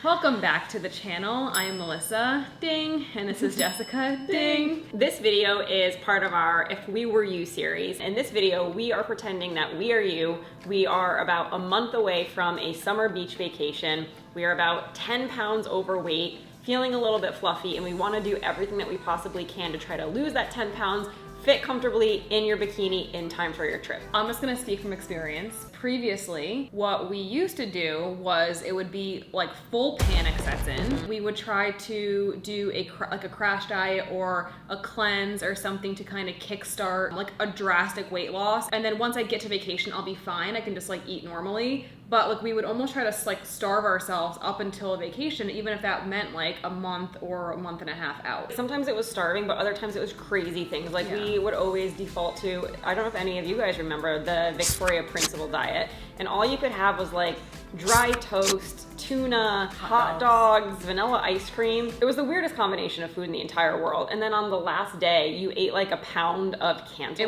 Welcome back to the channel. I am Melissa, ding, and this is Jessica, ding. This video is part of our If We Were You series. In this video, we are pretending that we are you. We are about a month away from a summer beach vacation. We are about 10 pounds overweight, feeling a little bit fluffy, and we want to do everything that we possibly can to try to lose that 10 pounds, fit comfortably in your bikini in time for your trip. I'm just gonna speak from experience. Previously, what we used to do was it would be like full panic sets in. We would try to do a crash diet or a cleanse or something to kind of kickstart like a drastic weight loss. And then once I get to vacation, I'll be fine. I can just like eat normally. But like we would almost try to like starve ourselves up until a vacation, even if that meant like a month or a month and a half out. Sometimes it was starving, but other times it was crazy things. Like we would always default to, I don't know if any of you guys remember the Victoria Principle diet. And all you could have was like dry toast, tuna, hot dogs, vanilla ice cream. It was the weirdest combination of food in the entire world. And then on the last day, you ate like a pound of cantaloupe.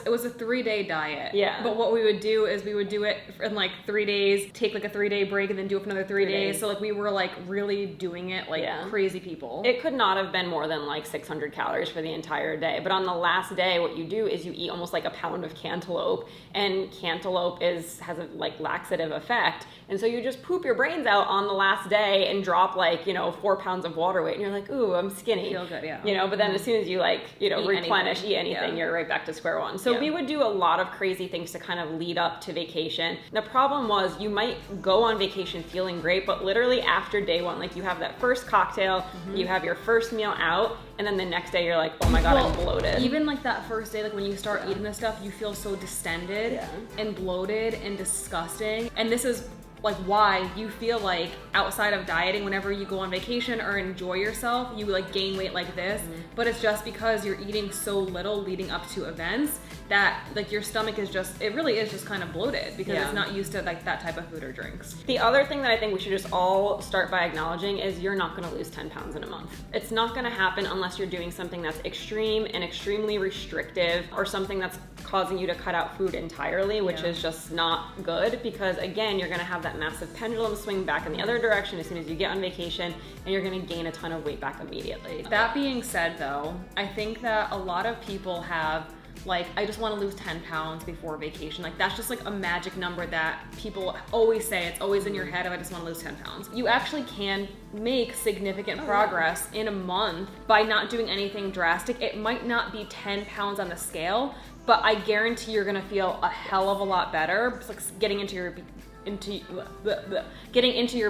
It was a 3-day diet. Yeah. But what we would do is we would do it in like 3 days, take like a 3-day break, and then do it for another 3 days. So like we were like really doing it like crazy people. It could not have been more than like 600 calories for the entire day. But on the last day, what you do is you eat almost like a pound of cantaloupe, and cantaloupe has a like laxative effect. And so you just poop your brains out on the last day and drop like, 4 pounds of water weight, and you're like, ooh, I'm skinny. Feel good, yeah. But then as soon as you like, eat anything, you're right back to square one. So we would do a lot of crazy things to kind of lead up to vacation. The problem was you might go on vacation feeling great, but literally after day one, like you have that first cocktail, you have your first meal out, and then the next day you're like, oh my God, I'm bloated. Even like that first day, like when you start eating this stuff, you feel so distended and bloated and disgusting. And this is like why you feel like outside of dieting, whenever you go on vacation or enjoy yourself, you like gain weight like this. But it's just because you're eating so little leading up to events that like your stomach is just, it really is just kind of bloated because it's not used to like that type of food or drinks. The other thing that I think we should just all start by acknowledging is you're not gonna lose 10 pounds in a month. It's not gonna happen unless you're doing something that's extreme and extremely restrictive, or something that's causing you to cut out food entirely, which is just not good, because again, you're gonna have that massive pendulum swing back in the other direction as soon as you get on vacation, and you're gonna gain a ton of weight back immediately. That being said though, I think that a lot of people have like, I just want to lose 10 pounds before vacation. Like that's just like a magic number that people always say. It's always in your head of, I just want to lose 10 pounds. You actually can make significant progress in a month by not doing anything drastic. It might not be 10 pounds on the scale, but I guarantee you're gonna feel a hell of a lot better. It's like getting into your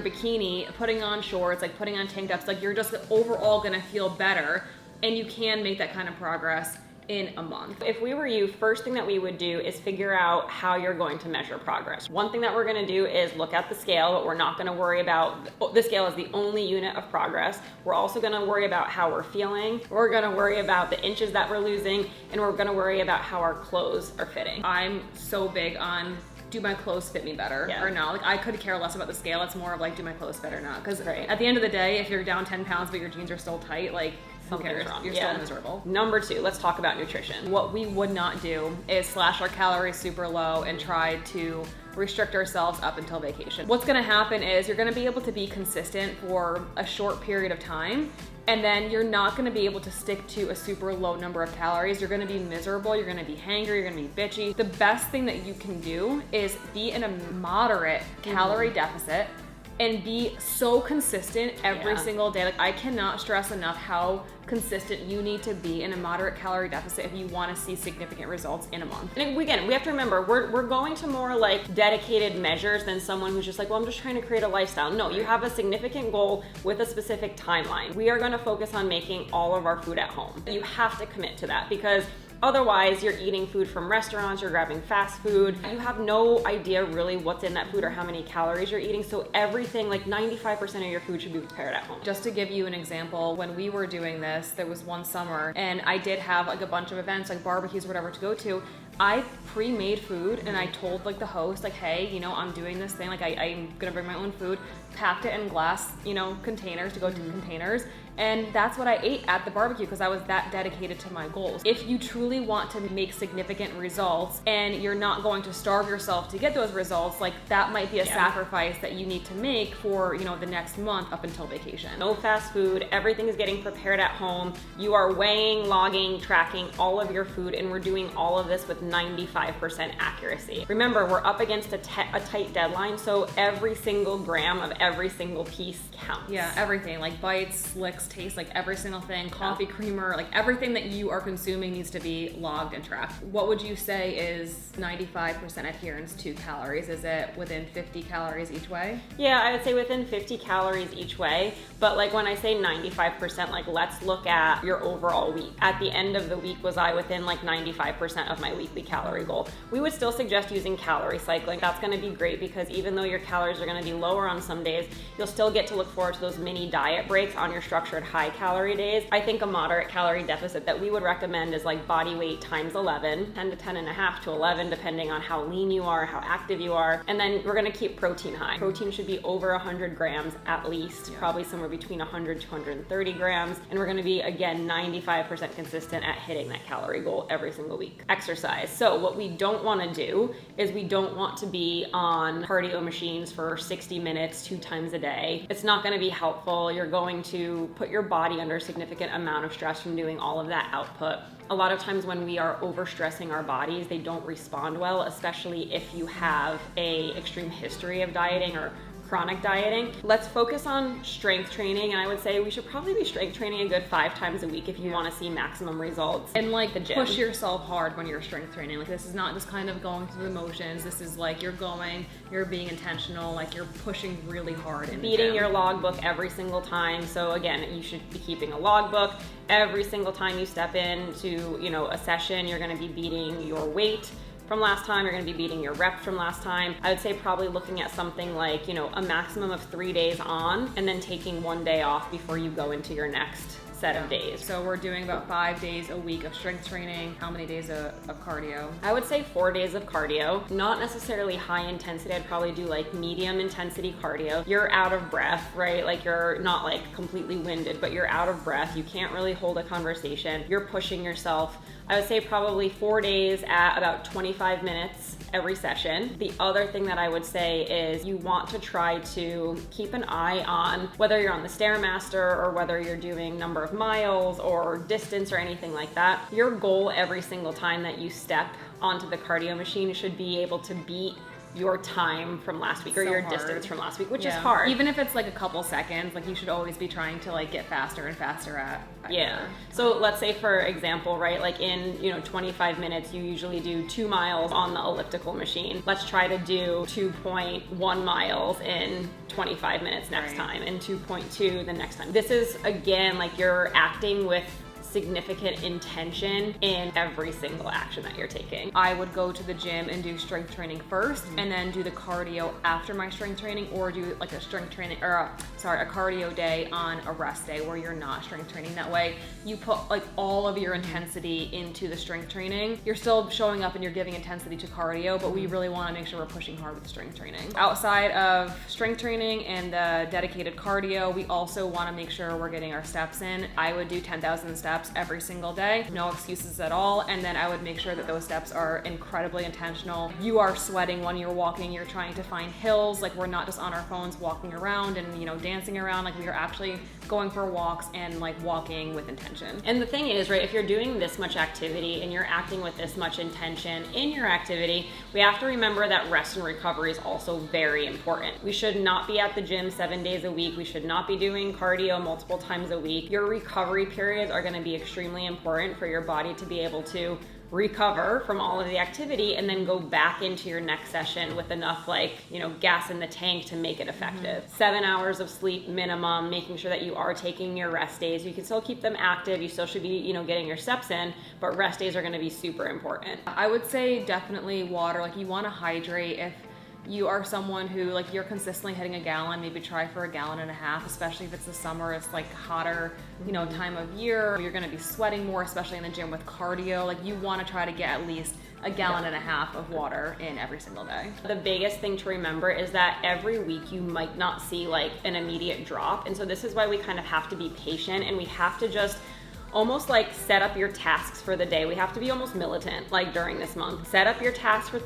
bikini, putting on shorts, like putting on tank tops, like you're just overall gonna feel better, and you can make that kind of progress in a month. If we were you, first thing that we would do is figure out how you're going to measure progress. One thing that we're gonna do is look at the scale, but we're not gonna worry about, the scale is the only unit of progress. We're also gonna worry about how we're feeling. We're gonna worry about the inches that we're losing, and we're gonna worry about how our clothes are fitting. I'm so big on, do my clothes fit me better or not? Like I could care less about the scale. It's more of like, do my clothes fit or not? Because at the end of the day, if you're down 10 pounds but your jeans are still tight, like who cares? Wrong. You're still miserable. Number 2, let's talk about nutrition. What we would not do is slash our calories super low and try to restrict ourselves up until vacation. What's gonna happen is you're gonna be able to be consistent for a short period of time, and then you're not gonna be able to stick to a super low number of calories. You're gonna be miserable, you're gonna be hangry, you're gonna be bitchy. The best thing that you can do is be in a moderate calorie deficit and be so consistent every single day. Like I cannot stress enough how consistent you need to be in a moderate calorie deficit if you want to see significant results in a month. And again, we have to remember, we're going to more like dedicated measures than someone who's just like, well, I'm just trying to create a lifestyle. No, you have a significant goal with a specific timeline. We are going to focus on making all of our food at home. You have to commit to that, because otherwise, you're eating food from restaurants, you're grabbing fast food. You have no idea really what's in that food or how many calories you're eating. So everything, like 95% of your food should be prepared at home. Just to give you an example, when we were doing this, there was one summer and I did have like a bunch of events, like barbecues or whatever to go to. I pre-made food and I told like the host, like, hey, you know, I'm doing this thing, like I'm gonna bring my own food, packed it in glass, you know, containers to go to containers. And that's what I ate at the barbecue because I was that dedicated to my goals. If you truly want to make significant results and you're not going to starve yourself to get those results, like that might be a sacrifice that you need to make for, you know, the next month up until vacation. No fast food, everything is getting prepared at home. You are weighing, logging, tracking all of your food, and we're doing all of this with 95% accuracy. Remember, we're up against a tight deadline, so every single gram of every single piece counts. Yeah, everything, like bites, licks, taste, like every single thing, coffee creamer, like everything that you are consuming needs to be logged and tracked. What would you say is 95% adherence to calories? Is it within 50 calories each way? Yeah, I would say within 50 calories each way. But like when I say 95%, like let's look at your overall week. At the end of the week, was I within like 95% of my weekly calorie goal? We would still suggest using calorie cycling. That's gonna be great because even though your calories are gonna be lower on some days, you'll still get to look forward to those mini diet breaks on your structured high calorie days. I think a moderate calorie deficit that we would recommend is like body weight times 11, 10 to 10 and a half to 11, depending on how lean you are, how active you are. And then we're gonna keep protein high. Protein should be over 100 grams at least, probably somewhere between 100 to 130 grams. And we're gonna be, again, 95% consistent at hitting that calorie goal every single week. Exercise. So what we don't wanna do is we don't want to be on cardio machines for 60 minutes, 2 times a day. It's not gonna be helpful. You're going to put your body under a significant amount of stress from doing all of that output. A lot of times when we are overstressing our bodies, they don't respond well, especially if you have an extreme history of dieting or chronic dieting. Let's focus on strength training, and I would say we should probably be strength training a good 5 times a week if you want to see maximum results. And like push yourself hard when you're strength training. Like this is not just kind of going through the motions. This is like you're being intentional, like you're pushing really hard. Beating your logbook every single time. So again, you should be keeping a logbook. Every single time you step into, you know, a session, you're going to be beating your weight from last time, you're gonna be beating your reps from last time. I would say probably looking at something like, you know, a maximum of 3 days on and then taking 1 day off before you go into your next set of days. So we're doing about 5 days a week of strength training. How many days of cardio? I would say 4 days of cardio. Not necessarily high intensity. I'd probably do like medium intensity cardio. You're out of breath, right? Like you're not like completely winded, but you're out of breath. You can't really hold a conversation. You're pushing yourself. I would say probably 4 days at about 25 minutes every session. The other thing that I would say is you want to try to keep an eye on whether you're on the Stairmaster or whether you're doing number of miles or distance or anything like that. Your goal every single time that you step onto the cardio machine should be able to beat your time from last week or your distance from last week, which is hard. Even if it's like a couple seconds, like you should always be trying to like get faster and faster at So let's say for example, right, like in, you know, 25 minutes, you usually do 2 miles on the elliptical machine. Let's try to do 2.1 miles in 25 minutes next time and 2.2 the next time. This is, again, like you're acting with significant intention in every single action that you're taking. I would go to the gym and do strength training first and then do the cardio after my strength training, or do like a strength training or a cardio day on a rest day where you're not strength training. That way you put like all of your intensity into the strength training. You're still showing up and you're giving intensity to cardio, but we really want to make sure we're pushing hard with strength training. Outside of strength training and the dedicated cardio, we also want to make sure we're getting our steps in. I would do 10,000 steps every single day, no excuses at all. And then I would make sure that those steps are incredibly intentional. You are sweating when you're walking, you're trying to find hills. Like we're not just on our phones walking around and, you know, dancing around. Like we are actually going for walks and like walking with intention. And the thing is, right, if you're doing this much activity and you're acting with this much intention in your activity, we have to remember that rest and recovery is also very important. We should not be at the gym 7 days a week. We should not be doing cardio multiple times a week. Your recovery periods are going to be extremely important for your body to be able to recover from all of the activity and then go back into your next session with enough, like, you know, gas in the tank to make it effective. 7 hours of sleep minimum, making sure that you are taking your rest days. You can still keep them active. You still should be, you know, getting your steps in, but rest days are going to be super important. I would say definitely water. Like you want to hydrate. If you are someone who like you're consistently hitting a gallon, maybe try for 1.5 gallons, especially if it's the summer, it's like hotter, you know, time of year. You're gonna be sweating more, especially in the gym with cardio. Like you wanna try to get at least 1.5 gallons of water in every single day. The biggest thing to remember is that every week you might not see like an immediate drop. And so this is why we kind of have to be patient, and we have to just almost like set up your tasks for the day. We have to be almost militant like during this month. Set up your tasks for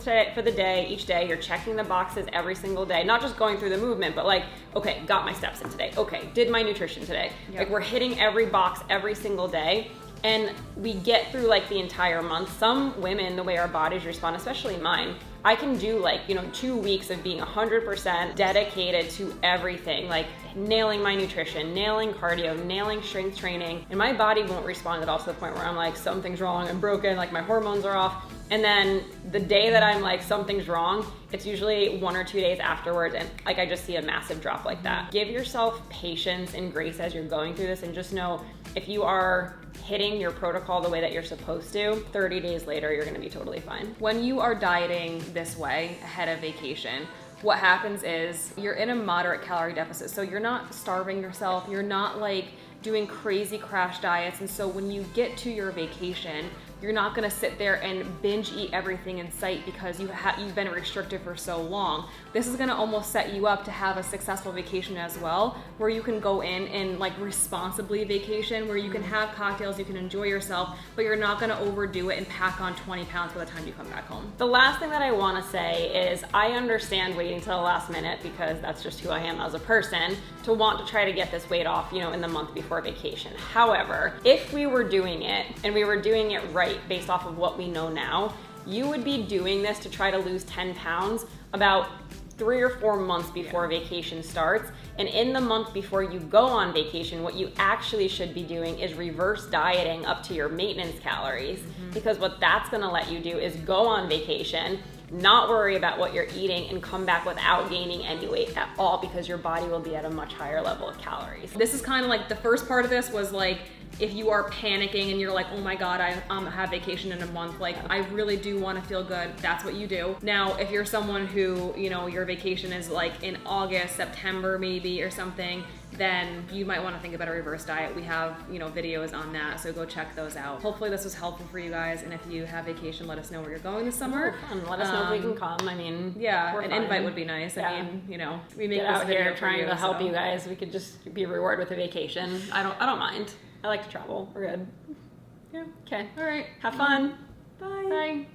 the day. Each day you're checking the boxes every single day, not just going through the movement, but like, okay, got my steps in today. Okay, did my nutrition today. Yep. Like we're hitting every box every single day. And we get through like the entire month. Some women, the way our bodies respond, especially mine, I can do like, you know, 2 weeks of being 100% dedicated to everything, like nailing my nutrition, nailing cardio, nailing strength training, and my body won't respond at all to the point where I'm like, something's wrong, I'm broken, like my hormones are off. And then the day that I'm like, something's wrong, it's usually 1 or 2 days afterwards, and like I just see a massive drop like that. Give yourself patience and grace as you're going through this, and just know if you are hitting your protocol the way that you're supposed to, 30 days later, you're gonna be totally fine. When you are dieting this way ahead of vacation, what happens is you're in a moderate calorie deficit. So you're not starving yourself, you're not like doing crazy crash diets. And so when you get to your vacation, you're not gonna sit there and binge eat everything in sight because you've been restricted for so long. This is gonna almost set you up to have a successful vacation as well, where you can go in and like responsibly vacation, where you can have cocktails, you can enjoy yourself, but you're not gonna overdo it and pack on 20 pounds by the time you come back home. The last thing that I wanna say is I understand waiting till the last minute, because that's just who I am as a person, to want to try to get this weight off, you know, in the month before vacation. However, if we were doing it and we were doing it right based off of what we know now, you would be doing this to try to lose 10 pounds about 3 or 4 months before vacation starts. And in the month before you go on vacation, what you actually should be doing is reverse dieting up to your maintenance calories, because what that's gonna let you do is go on vacation, not worry about what you're eating, and come back without gaining any weight at all, because your body will be at a much higher level of calories. This is kind of like the first part of this was like, if you are panicking and you're like, oh my God, I have vacation in a month, like I really do want to feel good, that's what you do. Now, if you're someone who, you know, your vacation is like in August, September maybe or something, then you might want to think about a reverse diet. We have, you know, videos on that, so go check those out. Hopefully this was helpful for you guys, and if you have vacation, let us know where you're going this summer. And let us know if we can come. I mean, yeah, we're an fine. invite would be nice. Yeah. I mean, you know, we make Get this out video here for trying you, to help so. you guys. We could just be rewarded with a vacation. I don't mind. I like to travel. We're good. Yeah. Okay. All right. Have fun. Bye. Bye.